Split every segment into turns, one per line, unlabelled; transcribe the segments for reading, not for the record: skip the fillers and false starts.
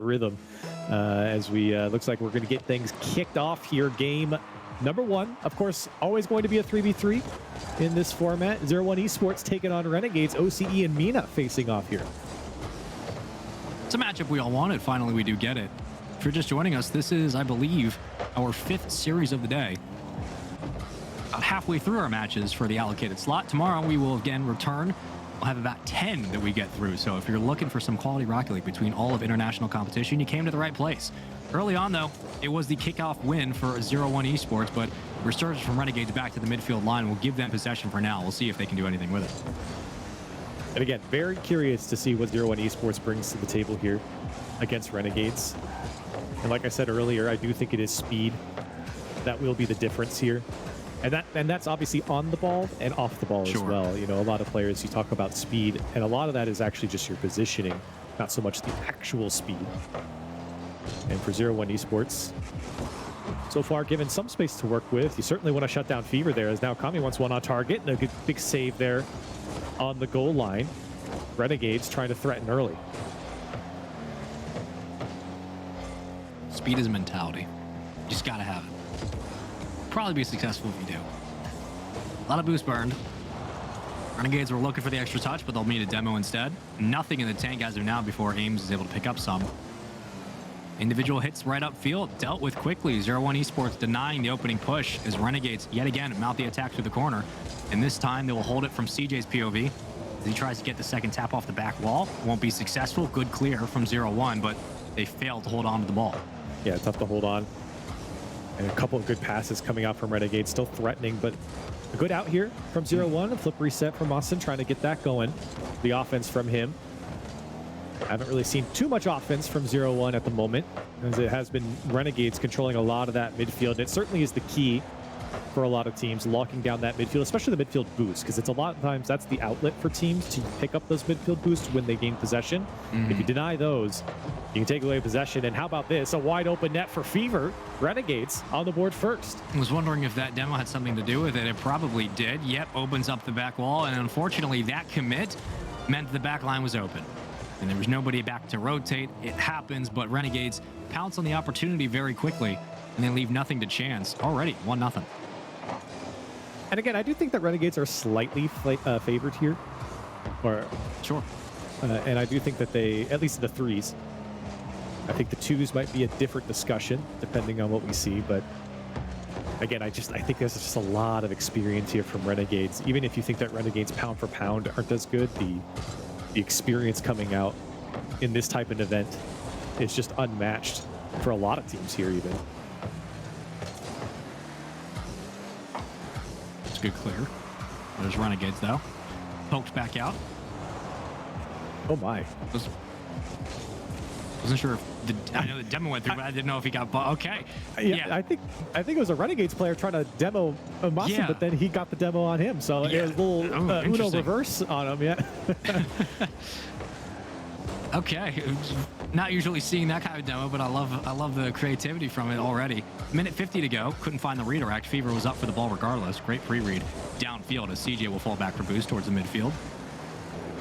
rhythm as we looks like we're going to get things kicked off here. Game number 1, of course, always going to be a 3v3 in this format. 01 Esports taking on Renegades. OCE and Mina facing off here.
It's a matchup we all wanted. Finally, we do get it. If you're just joining us, this is, I believe, our 5th series of the day. About halfway through our matches for the allocated slot. Tomorrow, we will again return. We'll have about 10 that we get through. So if you're looking for some quality Rocket League between all of international competition, you came to the right place. Early on, though, it was the kickoff win for 01 Esports, but resurgence from Renegades back to the midfield line will give them possession for now. We'll see if they can do anything with it.
And again, very curious to see what 01 Esports brings to the table here against Renegades. And like I said earlier, I do think it is speed that will be the difference here. And that's obviously on the ball and off the ball as well. You know, a lot of players, you talk about speed, and a lot of that is actually just your positioning, not so much the actual speed. And for 01 Esports, so far given some space to work with. You certainly want to shut down Fever there, as now Kami wants one on target, and a good big save there on the goal line. Renegades trying to threaten early.
Speed is a mentality. You just gotta have it. Probably be successful if you do. A lot of boost burned. Renegades were looking for the extra touch, but they'll meet a demo instead. Nothing in the tank as of now before Ames is able to pick up some. Individual hits right upfield, dealt with quickly. 01 Esports denying the opening push as Renegades yet again mount the attack through the corner. And this time they will hold it from CJ's POV as he tries to get the second tap off the back wall. Won't be successful. Good clear from 01, but they failed to hold on to the ball.
Yeah, tough to hold on. And a couple of good passes coming out from Renegades, still threatening, but a good out here from 01. A flip reset from Austin, trying to get that going. The offense from him. I haven't really seen too much offense from 01 at the moment, as it has been Renegades controlling a lot of that midfield. And it certainly is the key for a lot of teams, locking down that midfield, especially the midfield boost, because it's a lot of times that's the outlet for teams to pick up those midfield boosts when they gain possession. If you deny those, you can take away possession. And how about this? A wide open net for Fever. Renegades on the board first.
I was wondering if that demo had something to do with it. It probably did. Yep, opens up the back wall. And unfortunately, that commit meant the back line was open. And there was nobody back to rotate. It happens, but Renegades pounce on the opportunity very quickly, and they leave nothing to chance. Already 1-0.
And again, I do think that Renegades are slightly favored here. Or
sure.
And I do think that they, at least in the threes, I think the twos might be a different discussion depending on what we see. But again, I think there's just a lot of experience here from Renegades. Even if you think that Renegades pound for pound aren't as good, the experience coming out in this type of event is just unmatched for a lot of teams here even.
It's good clear. There's Renegades though. Poked back out.
Oh my.
Wasn't sure if I know the demo went through, but I didn't know if he got okay.
Yeah. I think it was a Renegades player trying to demo Masin, but then he got the demo on him. So it was a little Uno reverse on him, yeah.
Okay. Not usually seeing that kind of demo, but I love the creativity from it already. Minute 50 to go. Couldn't find the redirect. Fever was up for the ball regardless. Great pre-read downfield as CJ will fall back for boost towards the midfield.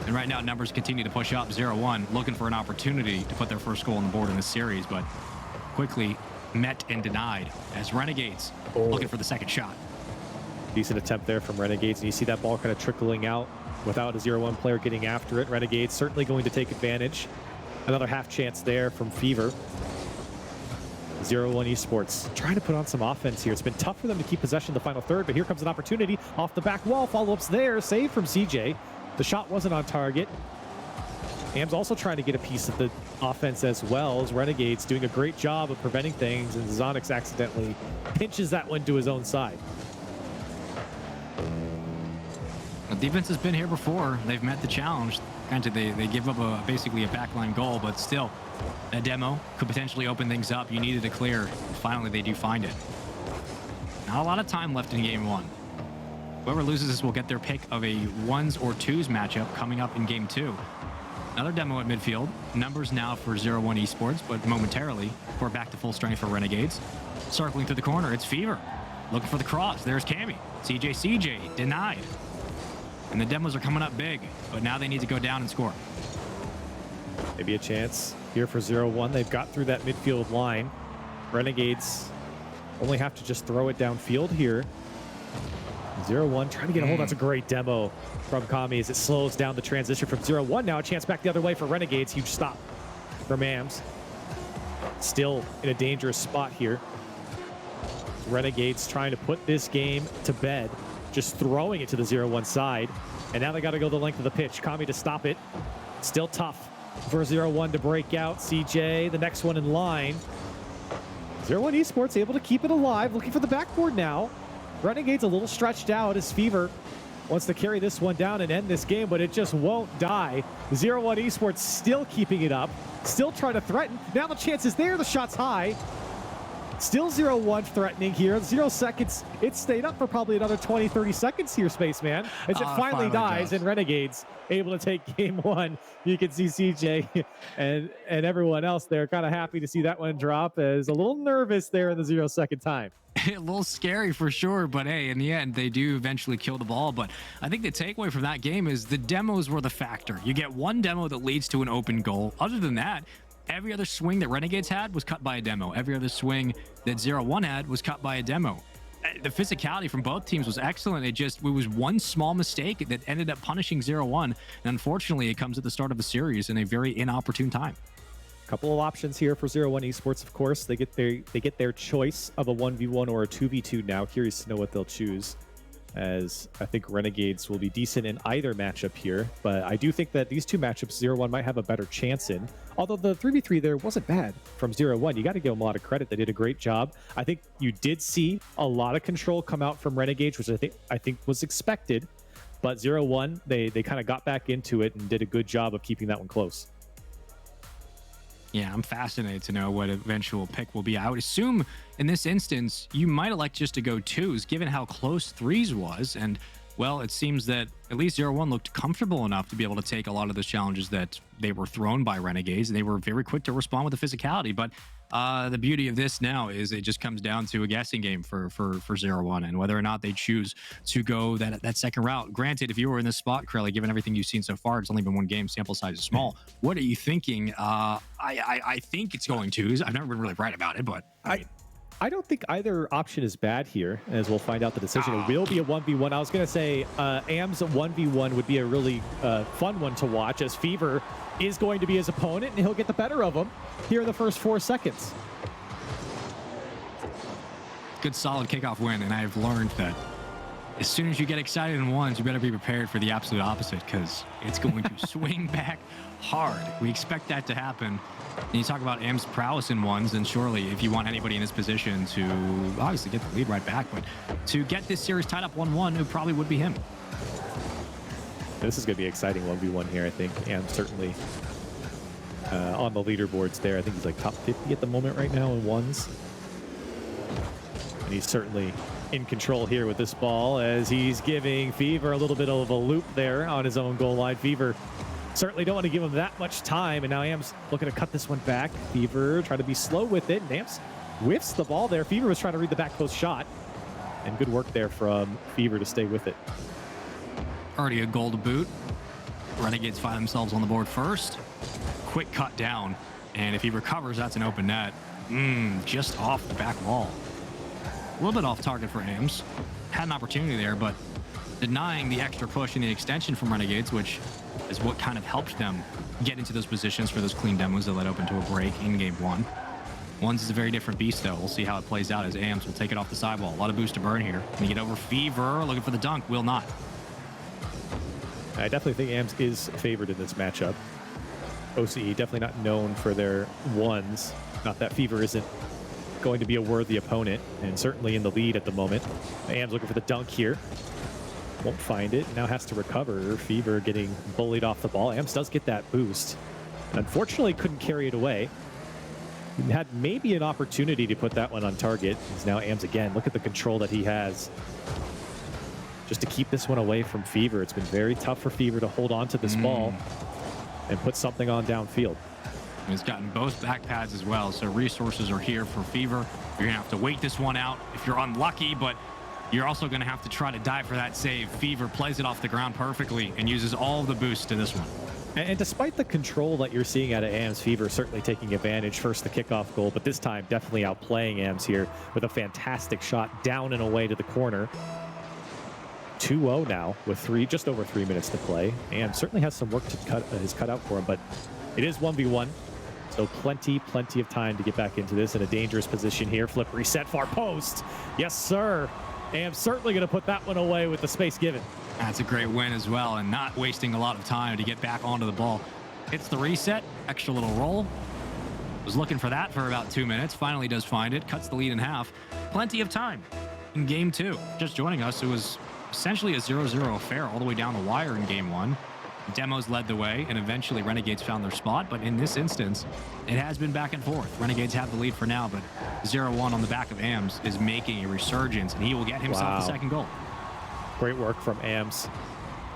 And right now, numbers continue to push up. 01 looking for an opportunity to put their first goal on the board in this series, but quickly met and denied as Renegades looking for the second shot.
Decent attempt there from Renegades, and you see that ball kind of trickling out without a 01 player getting after it. Renegades certainly going to take advantage. Another half chance there from Fever. 01 Esports trying to put on some offense here. It's been tough for them to keep possession in the final third, but here comes an opportunity off the back wall. Follow-ups there, save from CJ. The shot wasn't on target. Am's also trying to get a piece of the offense as well, as Renegades doing a great job of preventing things, and Zonix accidentally pinches that one to his own side.
The defense has been here before. They've met the challenge. Granted, they give up basically a backline goal, but still, that demo could potentially open things up. You needed a clear. Finally, they do find it. Not a lot of time left in game 1. Whoever loses this will get their pick of a 1s or 2s matchup coming up in game 2. Another demo at midfield. Numbers now for 01 Esports, but momentarily we're back to full strength for Renegades. Circling through the corner, it's Fever. Looking for the cross. There's Kami. CJ denied. And the demos are coming up big, but now they need to go down and score.
Maybe a chance here for 0-1. They've got through that midfield line. Renegades only have to just throw it downfield here. 0-1 trying to get a hold. That's a great demo from Kami as it slows down the transition from 0-1. Now a chance back the other way for Renegades. Huge stop from AMS. Still in a dangerous spot here. Renegades trying to put this game to bed, just throwing it to the 0-1 side. And now they got to go the length of the pitch. Kami to stop it. Still tough for 0-1 to break out. CJ, the next one in line. 0-1 Esports able to keep it alive. Looking for the backboard now. Renegades a little stretched out as Fever wants to carry this one down and end this game, but it just won't die. 0-1 Esports still keeping it up. Still trying to threaten. Now the chance is there. The shot's high. Still 0-1 threatening here. 0 seconds. It stayed up for probably another 20, 30 seconds here, Spaceman. As it finally dies and Renegades able to take game one. You can see CJ and everyone else there kind of happy to see that one drop, as a little nervous there in the 0 second time.
A little scary for sure, but hey, in the end, they do eventually kill the ball. But I think the takeaway from that game is the demos were the factor. You get one demo that leads to an open goal. Other than that, every other swing that Renegades had was cut by a demo. Every other swing that 0-1 had was cut by a demo. The physicality from both teams was excellent. It was one small mistake that ended up punishing 0-1. And unfortunately, it comes at the start of the series in a very inopportune time.
Couple of options here for 0-1 Esports, of course. They get their choice of a 1v1 or a 2v2 now. Curious to know what they'll choose, as I think Renegades will be decent in either matchup here. But I do think that these two matchups 0-1 might have a better chance in. Although the 3v3 there wasn't bad from 0-1. You got to give them a lot of credit. They did a great job. I think you did see a lot of control come out from Renegades, which I think was expected. But 0-1, they kind of got back into it and did a good job of keeping that one close.
Yeah, I'm fascinated to know what eventual pick will be. I would assume in this instance, you might elect just to go 2s, given how close 3s was. And, well, it seems that at least 0-1 looked comfortable enough to be able to take a lot of the challenges that they were thrown by Renegades. They were very quick to respond with the physicality. But the beauty of this now is it just comes down to a guessing game for 0-1 and whether or not they choose to go that second route. Granted, if you were in this spot, Corelli, given everything you've seen so far, it's only been one game, sample size is small. What are you thinking? I think it's going 2s. I've never been really right about it, but
I don't think either option is bad here, as we'll find out the decision. It will be a 1v1. I was going to say AM's 1v1 would be a really fun one to watch, as Fever is going to be his opponent, and he'll get the better of him here in the first 4 seconds.
Good, solid kickoff win, and I've learned that as soon as you get excited in ones, you better be prepared for the absolute opposite, because it's going to swing back hard. We expect that to happen. And you talk about AM's prowess in ones, and surely if you want anybody in this position to obviously get the lead right back, but to get this series tied up 1-1, it probably would be him.
This is going to be exciting 1v1 here, I think. AM certainly on the leaderboards there. I think he's like top 50 at the moment right now in ones. And he's certainly in control here with this ball, as he's giving Fever a little bit of a loop there on his own goal line. Fever certainly don't want to give him that much time, and now AM's looking to cut this one back. Fever trying to be slow with it, and AM's whiffs the ball there. Fever was trying to read the back post shot, and good work there from Fever to stay with it.
Already a goal to boot. Renegades find themselves on the board first. Quick cut down, and if he recovers, that's an open net. Just off the back wall. A little bit off target for AMS. Had an opportunity there, but denying the extra push and the extension from Renegades, which is what kind of helped them get into those positions for those clean demos that led open to a break in game 1. Ones is a very different beast, though. We'll see how it plays out as AMS will take it off the sidewall. A lot of boost to burn here. Can he get over Fever? Looking for the dunk. Will not.
I definitely think AMS is favored in this matchup. OCE definitely not known for their ones. Not that Fever isn't going to be a worthy opponent, and certainly in the lead at the moment. AMS looking for the dunk here. Won't find it. Now has to recover. Fever getting bullied off the ball. AMS does get that boost. Unfortunately, couldn't carry it away. He had maybe an opportunity to put that one on target. It's now AMS again. Look at the control that he has just to keep this one away from Fever. It's been very tough for Fever to hold on to this ball and put something on downfield.
He's gotten both back pads as well, so resources are here for Fever. You're gonna have to wait this one out if you're unlucky, but you're also gonna have to try to dive for that save. Fever plays it off the ground perfectly and uses all the boost to this one.
And despite the control that you're seeing out of AM's, Fever certainly taking advantage. First, the kickoff goal, but this time definitely outplaying AM's here with a fantastic shot down and away to the corner. 2-0 now with just over 3 minutes to play. AM certainly has some work to cut out for him, but it is 1v1. So plenty of time to get back into this in a dangerous position here. Flip reset, far post. Yes, sir. AM certainly going to put that one away with the space given.
That's a great win as well, and not wasting a lot of time to get back onto the ball. Hits the reset, extra little roll. Was looking for that for about 2 minutes. Finally does find it, cuts the lead in half. Plenty of time in game 2. Just joining us, it was essentially a 0-0 affair all the way down the wire in game 1. Demos led the way, and eventually Renegades found their spot. But in this instance, it has been back and forth. Renegades have the lead for now, but 0-1 on the back of AMS is making a resurgence, and he will get himself the second goal.
Great work from AMS.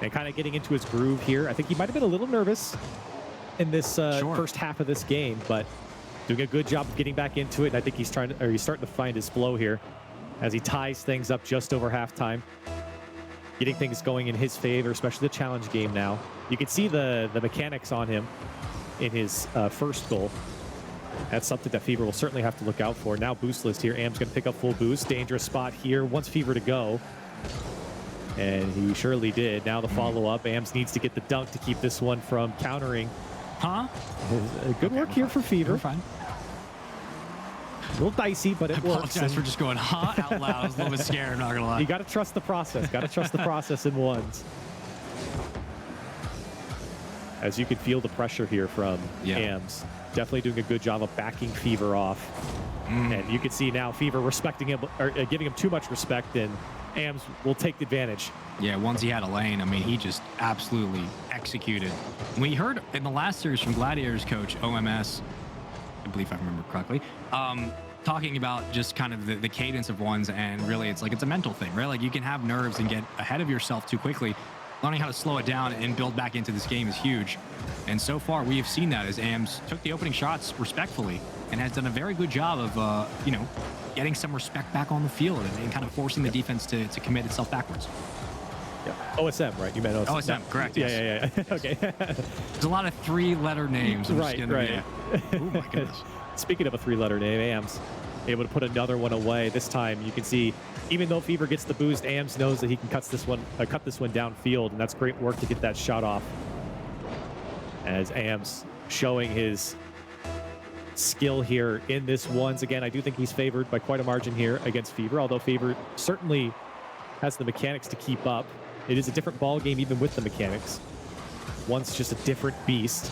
And kind of getting into his groove here. I think he might have been a little nervous in this first half of this game, but doing a good job of getting back into it. And I think he's starting to find his flow here as he ties things up just over halftime. Getting things going in his favor, especially the challenge game now. You can see the mechanics on him in his first goal. That's something that Fever will certainly have to look out for. Now boost list here. Am's going to pick up full boost. Dangerous spot here. Wants Fever to go. And he surely did. Now the follow-up. Ams needs to get the dunk to keep this one from countering. Good work here for Fever.
We're fine.
A little dicey, but it works.
I apologize for just going out loud. I was a little bit scared, I'm not going to lie.
You got to trust the process. Got to trust the process in ones. As you can feel the pressure here from Ams. Definitely doing a good job of backing Fever off. And you can see now Fever respecting him, or giving him too much respect, and AMS will take advantage.
Yeah, once he had a lane, I mean, he just absolutely executed. We heard in the last series from Gladiators coach, OMS, I believe I remember correctly, talking about just kind of the cadence of ones, and really it's like it's a mental thing, right? Like you can have nerves and get ahead of yourself too quickly. Learning how to slow it down and build back into this game is huge. And so far, we have seen that as AMS took the opening shots respectfully and has done a very good job of, getting some respect back on the field and kind of forcing the defense to commit itself backwards.
OSM, right? You meant OSM.
OSM, correct.
Yeah.
Yes.
Okay.
There's a lot of 3-letter names.
Right.
Oh my goodness.
Speaking of a 3-letter name, AMS able to put another one away. This time, you can see, even though Fever gets the boost, AMS knows that he can cut this one downfield, and that's great work to get that shot off. As AMS showing his skill here in this ones. Again, I do think he's favored by quite a margin here against Fever, although Fever certainly has the mechanics to keep up. It is a different ball game even with the mechanics. One's just a different beast.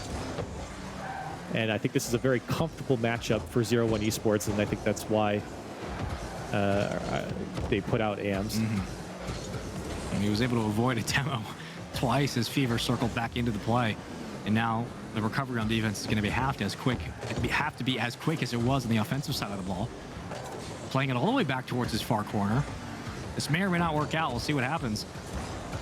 And I think this is a very comfortable matchup for 0-1 Esports, and I think that's why they put out AMS.
And he was able to avoid a demo twice as Fever circled back into the play. And now the recovery on defense is going to be have to be as quick as it was on the offensive side of the ball. Playing it all the way back towards his far corner. This may or may not work out. We'll see what happens.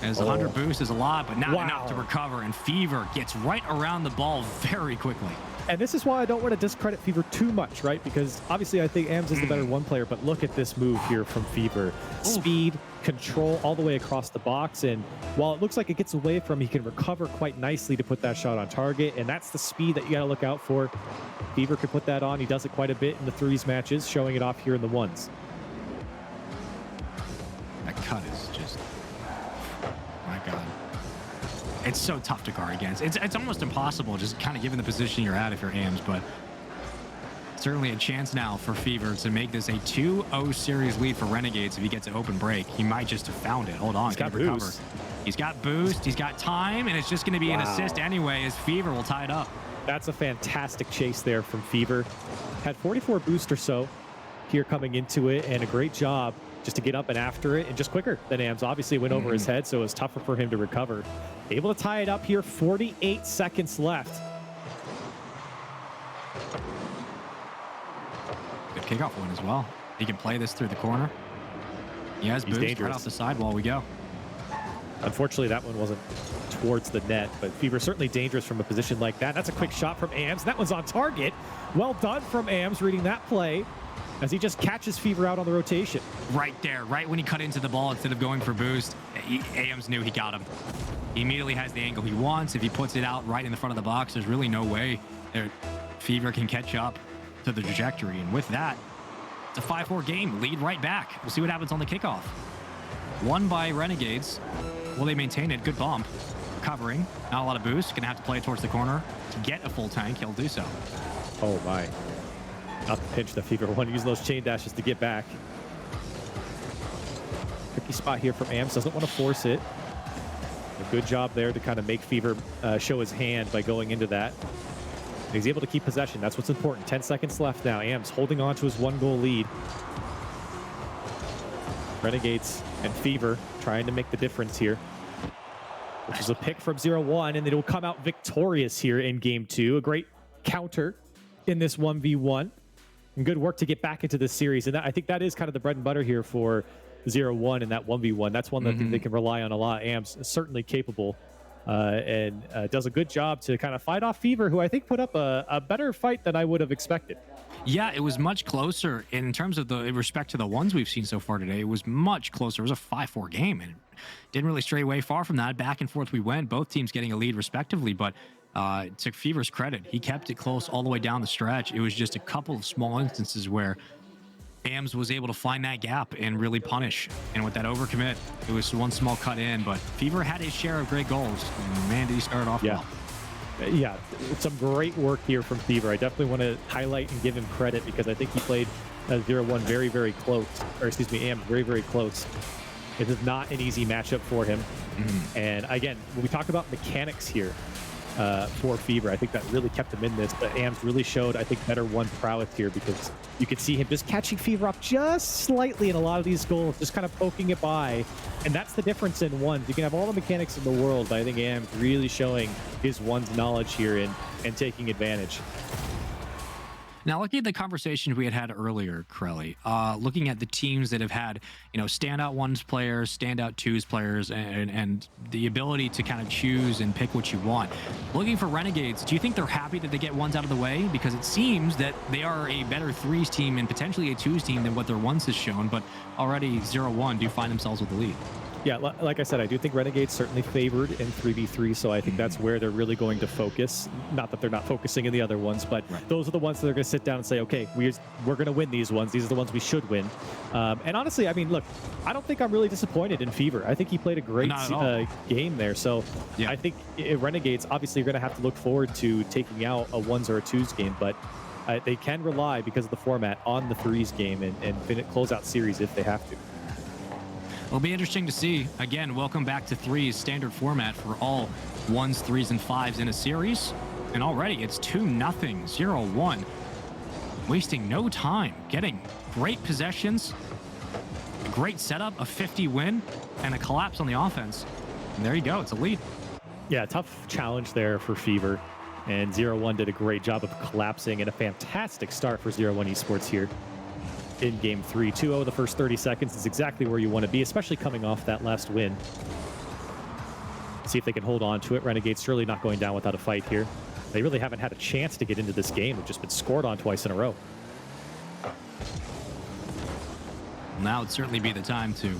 As 100 boost is a lot, but not enough to recover. And Fever gets right around the ball very quickly.
And this is why I don't want to discredit Fever too much, right? Because obviously I think AMS is the better one player, but look at this move here from Fever. Speed, control all the way across the box, and while it looks like it gets away from him, he can recover quite nicely to put that shot on target, and that's the speed that you got to look out for. Fever could put that on. He does it quite a bit in the threes matches, showing it off here in the ones.
That cut is just, my God. It's so tough to guard against. It's almost impossible, just kind of given the position you're at if you're AMS, but certainly a chance now for Fever to make this a 2-0 series lead for Renegades if he gets an open break. He might just have found it. Hold on,
he's got
recover.
boost.
He's got boost, he's got time, and it's just going to be an assist anyway as Fever will tie it up.
That's a fantastic chase there from Fever. Had 44 boost or so here coming into it, and a great job just to get up and after it, and just quicker than AMS. Obviously went over his head, so it was tougher for him to recover. Able to tie it up here, 48 seconds left.
Good kickoff one as well. He can play this through the corner. He has boost right off the side while we go.
Unfortunately, that one wasn't towards the net, but Fever certainly dangerous from a position like that. That's a quick shot from AMS. That one's on target. Well done from AMS reading that play as he just catches Fever out on the rotation.
Right there, right when he cut into the ball instead of going for boost, AMS knew he got him. He immediately has the angle he wants. If he puts it out right in the front of the box, there's really no way that Fever can catch up to the trajectory. And with that, it's a 5-4 game. Lead right back. We'll see what happens on the kickoff. Won by Renegades. Will they maintain it? Good bump. Covering. Not a lot of boost. Gonna have to play it towards the corner to get a full tank. He'll do so.
Oh my. Not the pinch that Fever won. Using those chain dashes to get back. Tricky spot here from Ams. Doesn't want to force it. A good job there to kind of make Fever show his hand by going into that. And he's able to keep possession. That's what's important. 10 seconds left now. Ams holding on to his 1-goal lead. Renegades and Fever trying to make the difference here. Which is a pick from 0-1, and they will come out victorious here in game 2. A great counter in this 1v1. And good work to get back into this series. And I think that is kind of the bread and butter here for 0-1 in that 1v1. That's one that they can rely on a lot. Ams is certainly capable and does a good job to kind of fight off Fever, who I think put up a better fight than I would have expected.
Yeah, it was much closer in terms of in respect to the ones we've seen so far today. It was much closer. It was a 5-4 game and didn't really stray away far from that. Back and forth we went, both teams getting a lead respectively, but to Fever's credit, he kept it close all the way down the stretch. It was just a couple of small instances where Ams was able to find that gap and really punish. And with that overcommit, it was one small cut in, but Fever had his share of great goals. And man, did he start off well.
Yeah, some great work here from Fever. I definitely want to highlight and give him credit because I think he played 0-1 very, very close. Or excuse me, Ams very, very close. It is not an easy matchup for him. And again, when we talk about mechanics here for Fever, I think that really kept him in this. But Ams really showed, I think, better one prowess here because you could see him just catching Fever up just slightly in a lot of these goals, just kind of poking it by. And that's the difference in ones. You can have all the mechanics in the world, but I think Ams really showing his ones knowledge here and taking advantage.
Now, looking at the conversation we had earlier, Crelly, looking at the teams that have had, standout ones players, standout twos players, and the ability to kind of choose and pick what you want. Looking for Renegades, do you think they're happy that they get ones out of the way? Because it seems that they are a better threes team and potentially a twos team than what their ones has shown, but already 0-1 do find themselves with the lead.
Yeah, like I said, I do think Renegades certainly favored in 3v3, so I think that's where they're really going to focus. Not that they're not focusing in the other ones, but those are the ones that are going to sit down and say, okay, we're going to win these ones. These are the ones we should win. And honestly, I mean, look, I don't think I'm really disappointed in Fever. I think he played a great game there. So I think Renegades, obviously, you're going to have to look forward to taking out a ones or a twos game, but they can rely, because of the format, on the threes game and close out series if they have to.
It'll be interesting to see. Again, welcome back to threes, standard format for all ones, threes, and fives in a series. And already it's 2-0, 0-1. Wasting no time, getting great possessions, a great setup, a 50 win, and a collapse on the offense. And there you go, it's a lead.
Yeah, tough challenge there for Fever. And 0-1 did a great job of collapsing, and a fantastic start for 0-1 Esports here in game 3. 2-0 the first 30 seconds is exactly where you want to be, especially coming off that last win. See if they can hold on to it. Renegades surely not going down without a fight here. They really haven't had a chance to get into this game. They've just been scored on twice in a row.
Now would certainly be the time to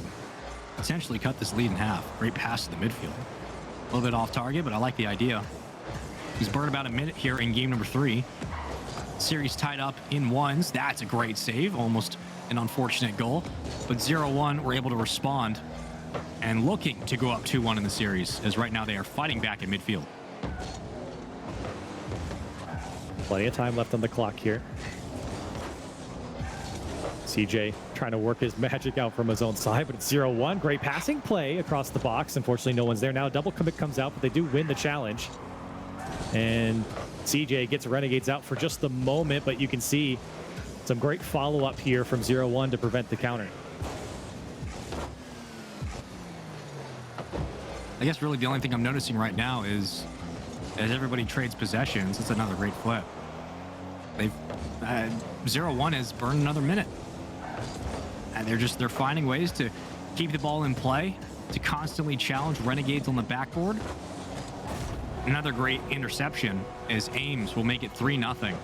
potentially cut this lead in half. Great pass to the midfield. A little bit off target, but I like the idea. He's burned about a minute here in game number 3. Series tied up in ones. That's a great save. Almost an unfortunate goal. But 0-1 were able to respond and looking to go up 2-1 in the series, as right now they are fighting back in midfield.
Plenty of time left on the clock here. CJ trying to work his magic out from his own side, but it's 0-1. Great passing play across the box. Unfortunately, no one's there now. Double commit comes out, but they do win the challenge. And CJ gets Renegades out for just the moment, but you can see some great follow-up here from 0-1 to prevent the counter.
I guess really the only thing I'm noticing right now is as everybody trades possessions, it's another great flip. They've 0-1 has burned another minute. And they're finding ways to keep the ball in play, to constantly challenge Renegades on the backboard. Another great interception as Ames will make it 3-0.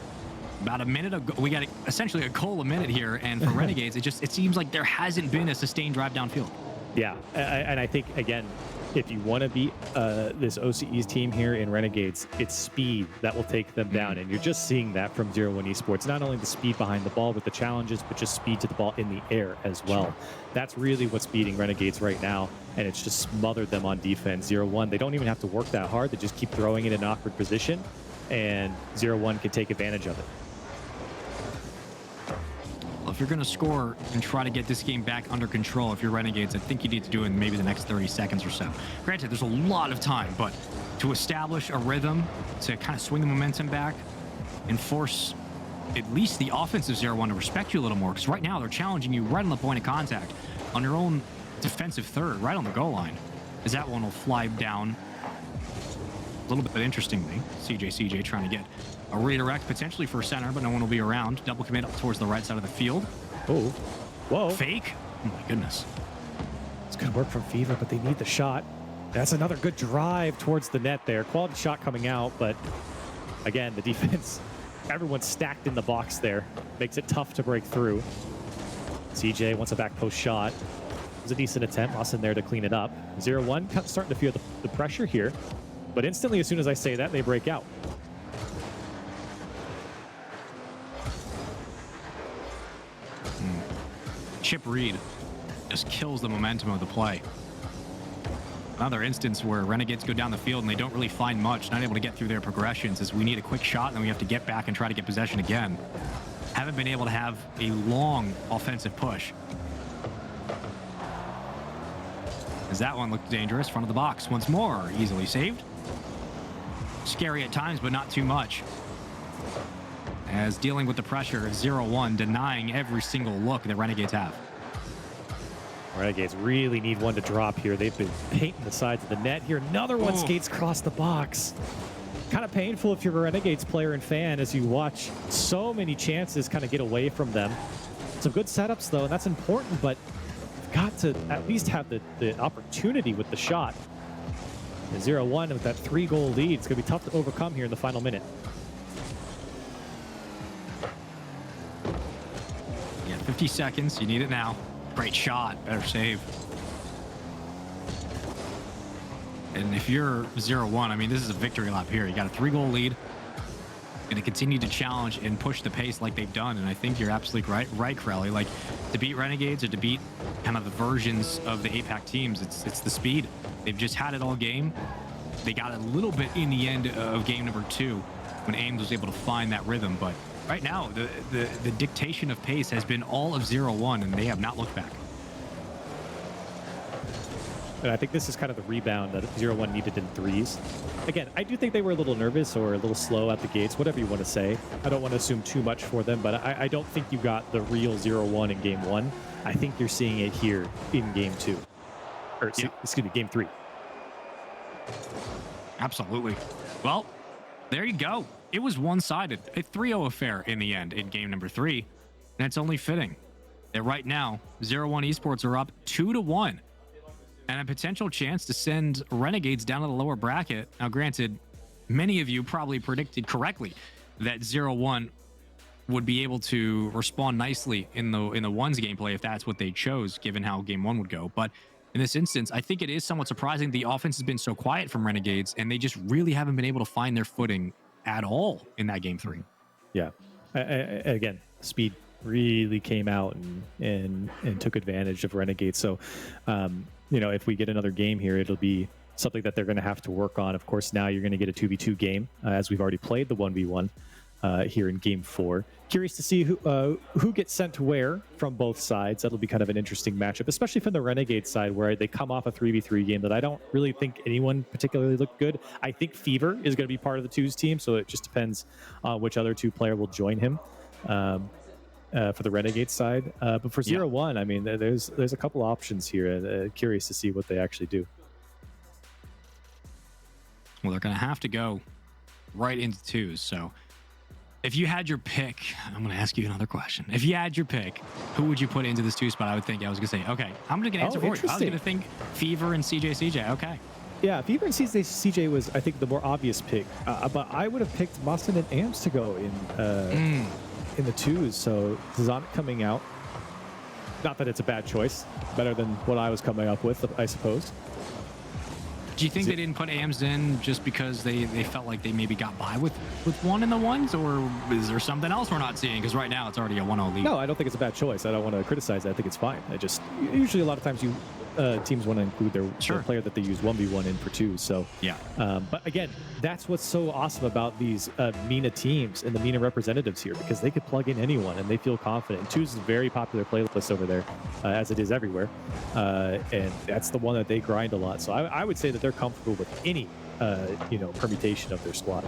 About a minute ago, we got essentially a goal a minute here, and for Renegades, it seems like there hasn't been a sustained drive downfield.
Yeah, and I think, again, if you want to beat this OCE's team here in Renegades, it's speed that will take them down. And you're just seeing that from 0-1 Esports. Not only the speed behind the ball with the challenges, but just speed to the ball in the air as well.
Sure.
That's really what's beating Renegades right now. And it's just smothered them on defense. 0-1, they don't even have to work that hard. They just keep throwing it in an awkward position. And 0-1 can take advantage of it.
Well, if you're going to score and try to get this game back under control, if you're Renegades, I think you need to do it in maybe the next 30 seconds or so. Granted, there's a lot of time, but to establish a rhythm, to kind of swing the momentum back and force at least the offensive 0-1 to respect you a little more, because right now they're challenging you right on the point of contact on your own defensive third, right on the goal line, as that one will fly down. A little bit interestingly, CJ trying to get a redirect potentially for center, but no one will be around. Double commit up towards the right side of the field.
Oh, whoa.
Fake. Oh my goodness.
It's good work from Fever, but they need the shot. That's another good drive towards the net there. Quality shot coming out, but again, the defense, everyone's stacked in the box there. Makes it tough to break through. CJ wants a back post shot. It was a decent attempt. Lost in there to clean it up. 0-1, starting to feel the pressure here. But instantly, as soon as I say that, they break out.
Chip Reed just kills the momentum of the play. Another instance where Renegades go down the field and they don't really find much, not able to get through their progressions, as we need a quick shot and then we have to get back and try to get possession again. Haven't been able to have a long offensive push. As that one looked dangerous, front of the box once more, easily saved. Scary at times, but not too much. As dealing with the pressure, 0-1, denying every single look that Renegades have.
Renegades really need one to drop here. They've been painting the sides of the net here. Another one skates across the box. Kind of painful if you're a Renegades player and fan as you watch so many chances kind of get away from them. Some good setups, though, and that's important, but you've got to at least have the opportunity with the shot. 0-1 with that 3-goal lead. It's going to be tough to overcome here in the final minute.
Yeah, 50 seconds. You need it now. Great shot. Better save. And if you're 0-1, I mean, this is a victory lap here. You got a 3-goal lead. Going to continue to challenge and push the pace like they've done. And I think you're absolutely right, Crowley. Like, to beat Renegades or to beat kind of the versions of the APAC teams, it's the speed. They've just had it all game. They got a little bit in the end of game number 2 when Ames was able to find that rhythm. But right now, the dictation of pace has been all of 0-1, and they have not looked back.
And I think this is kind of the rebound that 0-1 needed in threes. Again, I do think they were a little nervous or a little slow at the gates, whatever you want to say. I don't want to assume too much for them, but I don't think you got the real 0-1 in game 1. I think you're seeing it here in game 2. Or, excuse me, game 3.
Absolutely. Well, there you go. It was one-sided, a 3-0 affair in the end in game number 3. And it's only fitting that right now, 0-1 Esports are up 2-1. And a potential chance to send Renegades down to the lower bracket. Now, granted, many of you probably predicted correctly that 0-1 would be able to respond nicely in the ones gameplay if that's what they chose, given how game 1 would go. But in this instance, I think it is somewhat surprising. The offense has been so quiet from Renegades, and they just really haven't been able to find their footing at all in that game 3.
Yeah. Again, speed really came out and took advantage of Renegades. So, you know, if we get another game here, it'll be something that they're going to have to work on. Of course, now you're going to get a 2v2 game, as we've already played the 1v1 here in game 4. Curious to see who gets sent to where from both sides. That'll be kind of an interesting matchup, especially from the Renegade side, where they come off a 3v3 game that I don't really think anyone particularly looked good. I think Fever is going to be part of the twos team, so it just depends on which other 2 player will join him. For the Renegade side, but for 0-1, I mean, there's a couple options here. Curious to see what they actually do.
Well, they're going to have to go right into twos. So if you had your pick, I'm going to ask you another question. If you had your pick, who would you put into this 2 spot? I was going to say, okay, I'm going to answer for you. I was going to think Fever and CJ. Okay.
Yeah, Fever and CJ was, I think, the more obvious pick. But I would have picked Mustang and Ams to go in the twos. So Zonic coming out. Not that it's a bad choice. Better than what I was coming up with, I suppose.
Do you think they didn't put AMs in just because they felt like they maybe got by with one in the ones, or is there something else we're not seeing? Because right now it's already a 1-0 lead.
No, I don't think it's a bad choice. I don't want to criticize it. I think it's fine. I just usually a lot of times teams want to include their player that they use 1v1 in for 2. So
yeah.
But again, that's what's so awesome about these MENA teams and the MENA representatives here, because they could plug in anyone and they feel confident. And 2 is a very popular playlist over there, as it is everywhere, and that's the one that they grind a lot. So I would say that they're comfortable with any permutation of their squad.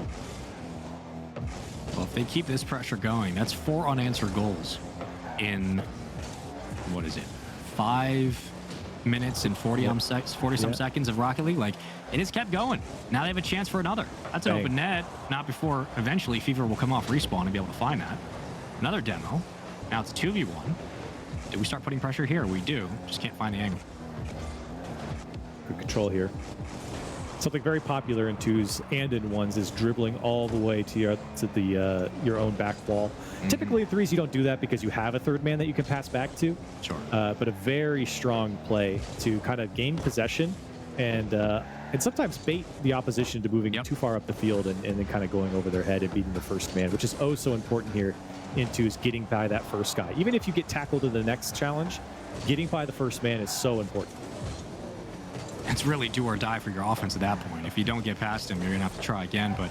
Well, if they keep this pressure going, that's 4 unanswered goals in, what is it, 5 minutes and 40 some seconds of Rocket League. Like, it has kept going. Now they have a chance for another. That's an open net. Not before eventually Fever will come off respawn and be able to find that. Another demo. Now it's 2v1. Do we start putting pressure here? We do. Just can't find the angle.
Good control here. Something very popular in 2s and in 1s is dribbling all the way to your own back wall. Typically in 3s you don't do that because you have a third man that you can pass back to.
Sure.
But a very strong play to kind of gain possession and sometimes bait the opposition to moving too far up the field and then kind of going over their head and beating the first man, which is oh so important here in 2s, getting by that first guy. Even if you get tackled in the next challenge, getting by the first man is so important.
It's really do or die for your offense at that point. If you don't get past him, you're going to have to try again. But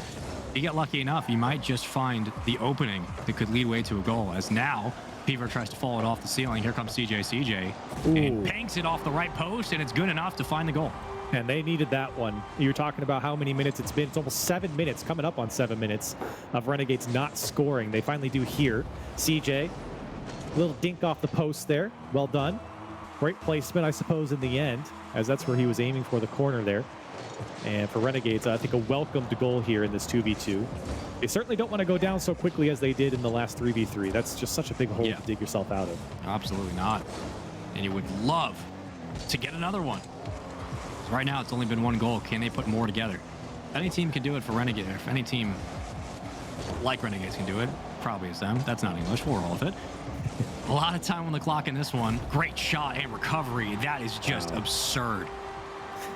if you get lucky enough, you might just find the opening that could lead way to a goal. As now, Fever tries to fall it off the ceiling. Here comes CJ. And he panks it off the right post, and it's good enough to find the goal.
And they needed that one. You're talking about how many minutes it's been. It's almost 7 minutes, coming up on 7 minutes of Renegades not scoring. They finally do here. CJ, little dink off the post there. Well done. Great placement, I suppose, in the end, as that's where he was aiming for the corner there. And for Renegades, I think a welcomed goal here in this 2v2. They certainly don't want to go down so quickly as they did in the last 3v3. That's just such a big hole to dig yourself out of.
Absolutely not. And you would love to get another one. Right now, it's only been 1 goal. Can they put more together? If any team can do it for Renegade, if any team like Renegades can do it, probably is them. That's not English. We'll roll with it. A lot of time on the clock in this one. Great shot and recovery. That is just absurd.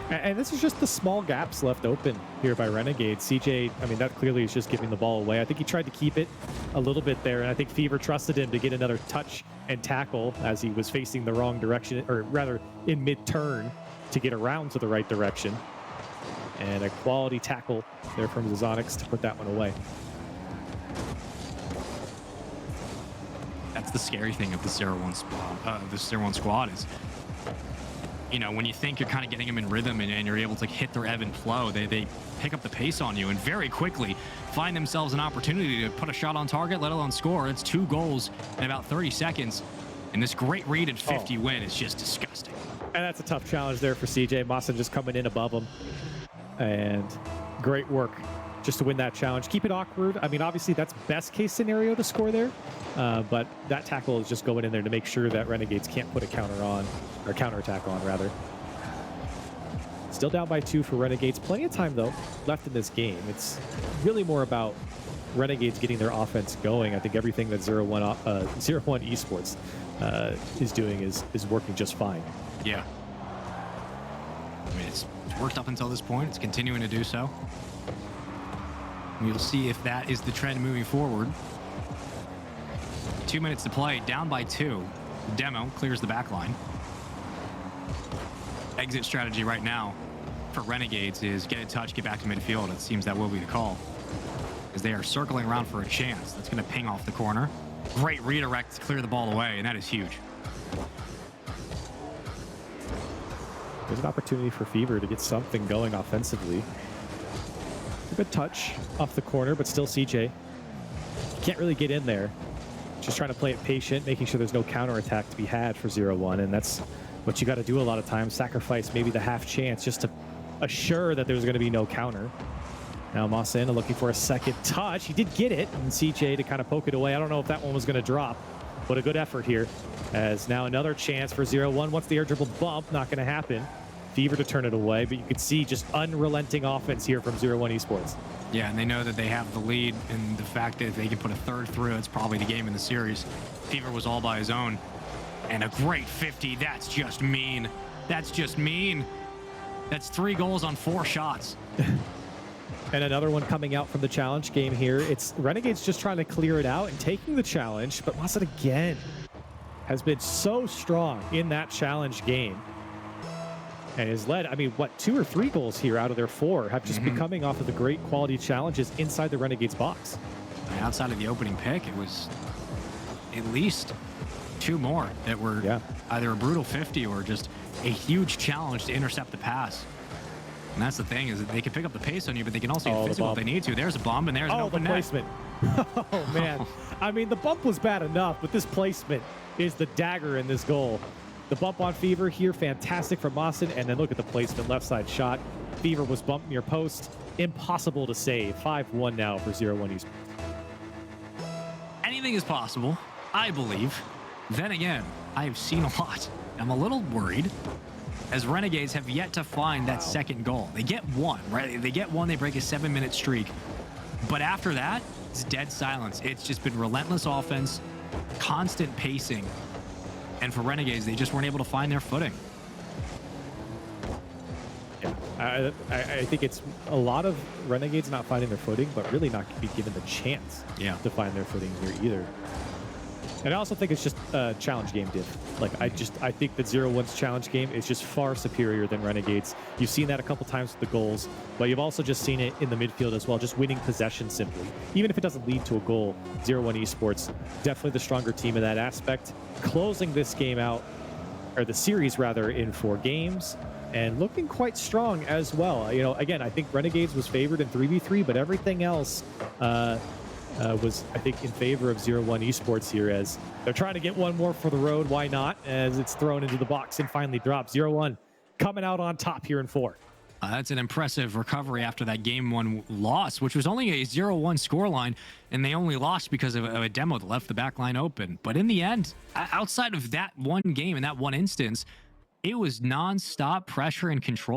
And this is just the small gaps left open here by Renegade. CJ, I mean, that clearly is just giving the ball away. I think he tried to keep it a little bit there, and I think Fever trusted him to get another touch and tackle as he was facing the wrong direction, or rather in mid-turn to get around to the right direction. And a quality tackle there from Zazonix to put that one away.
That's the scary thing of the 0-1 squad is, you know, when you think you're kind of getting them in rhythm and you're able to hit their ebb and flow, they pick up the pace on you and very quickly find themselves an opportunity to put a shot on target, let alone score. It's 2 goals in about 30 seconds. And this great read at 50 win is just disgusting.
And that's a tough challenge there for CJ. Mawson just coming in above him. And great work just to win that challenge. Keep it awkward. I mean, obviously, that's best case scenario to score there. But that tackle is just going in there to make sure that Renegades can't put a counter on, or counterattack on, rather. Still down by 2 for Renegades. Plenty of time, though, left in this game. It's really more about Renegades getting their offense going. I think everything that 0-1 Esports is doing is working just fine.
Yeah. I mean, it's worked up until this point. It's continuing to do so. We'll see if that is the trend moving forward. 2 minutes to play, down by 2. Demo clears the back line. Exit strategy right now for Renegades is get a touch, get back to midfield. It seems that will be the call, as they are circling around for a chance. That's going to ping off the corner. Great redirect to clear the ball away, and that is huge.
There's an opportunity for Fever to get something going offensively. A good touch off the corner, but still CJ. Can't really get in there. Just trying to play it patient, making sure there's no counterattack to be had for 0-1, and that's what you got to do a lot of times. Sacrifice maybe the half chance just to assure that there's going to be no counter. Now Mawson looking for a second touch. He did get it, and CJ to kind of poke it away. I don't know if that one was going to drop, but a good effort here. As now another chance for 0-1. Once the air dribble bump, not going to happen. Fever to turn it away, but you can see just unrelenting offense here from 0-1 Esports.
Yeah, and they know that they have the lead, and the fact that if they can put a third through, it's probably the game in the series. Fever was all by his own. And a great 50. That's just mean. That's just mean. That's 3 goals on 4 shots.
And another one coming out from the challenge game here. It's Renegades just trying to clear it out and taking the challenge, but Mossad again has been so strong in that challenge game. And has led, I mean, what, 2 or 3 goals here out of their 4 have just been coming off of the great quality challenges inside the Renegades box.
And outside of the opening pick, it was at least 2 more that were either a brutal 50 or just a huge challenge to intercept the pass. And that's the thing, is that they can pick up the pace on you, but they can also get physical if they need to. There's a bomb, and there's an open
the placement. Oh, man. I mean, the bump was bad enough, but this placement is the dagger in this goal. The bump on Fever here, fantastic from Mossad, and then look at the placement, left side shot. Fever was bumped near post. Impossible to save. 5-1 now for 0-1 Esports.
Anything is possible, I believe. Then again, I've seen a lot. I'm a little worried, as Renegades have yet to find that second goal. They get one, right? They get one, they break a 7-minute streak. But after that, it's dead silence. It's just been relentless offense, constant pacing. And for Renegades, they just weren't able to find their footing.
Yeah, I think it's a lot of Renegades not finding their footing, but really not be given the chance to find their footing here either. And I also think it's just a challenge game diff. Like, I think that 0-1's challenge game is just far superior than Renegades. You've seen that a couple times with the goals, but you've also just seen it in the midfield as well, just winning possession simply. Even if it doesn't lead to a goal, 0-1 Esports, definitely the stronger team in that aspect. Closing this game out, or the series rather, in 4 games, and looking quite strong as well. You know, again, I think Renegades was favored in 3v3, but everything else was, I think, in favor of 0-1 Esports here, as they're trying to get one more for the road. Why not? As it's thrown into the box and finally dropped. 0-1 coming out on top here in 4.
That's an impressive recovery after that game 1 loss, which was only a 0-1 scoreline, and they only lost because of a demo that left the back line open. But in the end, outside of that one game and that one instance, it was non-stop pressure and control.